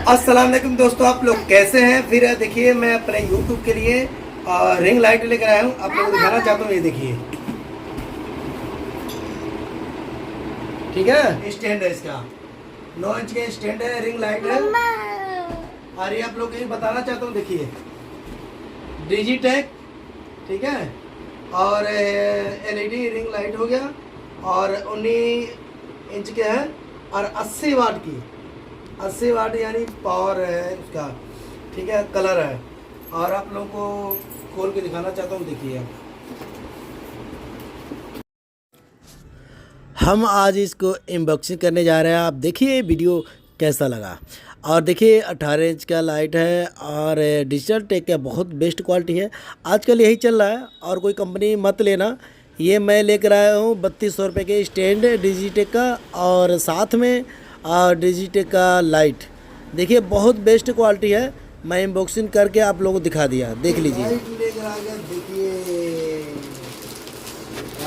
अस्सलाम वालेकुम दोस्तों, आप लोग कैसे हैं। फिर देखिए मैं अपने यूट्यूब के लिए रिंग लाइट लेकर आया हूँ। आप लोगों को दिखाना चाहता हूँ, ये देखिए। ठीक है, स्टैंड है इसका, 9 इंच का स्टैंड है, रिंग लाइट है। और ये आप लोग को बताना चाहता हूँ, देखिए डिजिटेक, ठीक है। और एलईडी रिंग लाइट हो गया, और 19 इंच के है, और 80 वाट की, 80 वाट यानी पावर है उसका, ठीक है। कलर है, और आप लोगों को खोल के दिखाना चाहता हूँ, देखिए। हम आज इसको अनबॉक्सिंग करने जा रहे हैं। आप देखिए वीडियो कैसा लगा। और देखिए 18 इंच का लाइट है, और डिजिटल टेक का बहुत बेस्ट क्वालिटी है। आजकल यही चल रहा है, और कोई कंपनी मत लेना। ये मैं लेकर आया हूँ 3200 रुपये के स्टैंड डिजिटेक का, और साथ में डिजिटेक का लाइट। देखिए बहुत बेस्ट क्वालिटी है। मैं अनबॉक्सिंग करके आप लोगों को दिखा दिया, देख लीजिए। लाइट लेकर आ गया, देखिए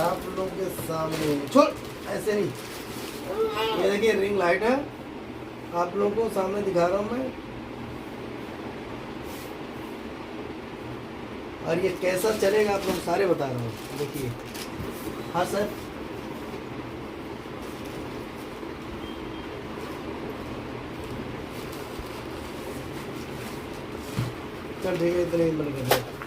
आप लोगों के सामने। छोड़, ऐसे नहीं। ये देखिए रिंग लाइट है, आप लोगों को सामने दिखा रहा हूँ मैं। और ये कैसा चलेगा आप लोग सारे बता रहा हूँ, देखिए। हाँ सर, चल ठीक है, इतने ही बंद कर दो।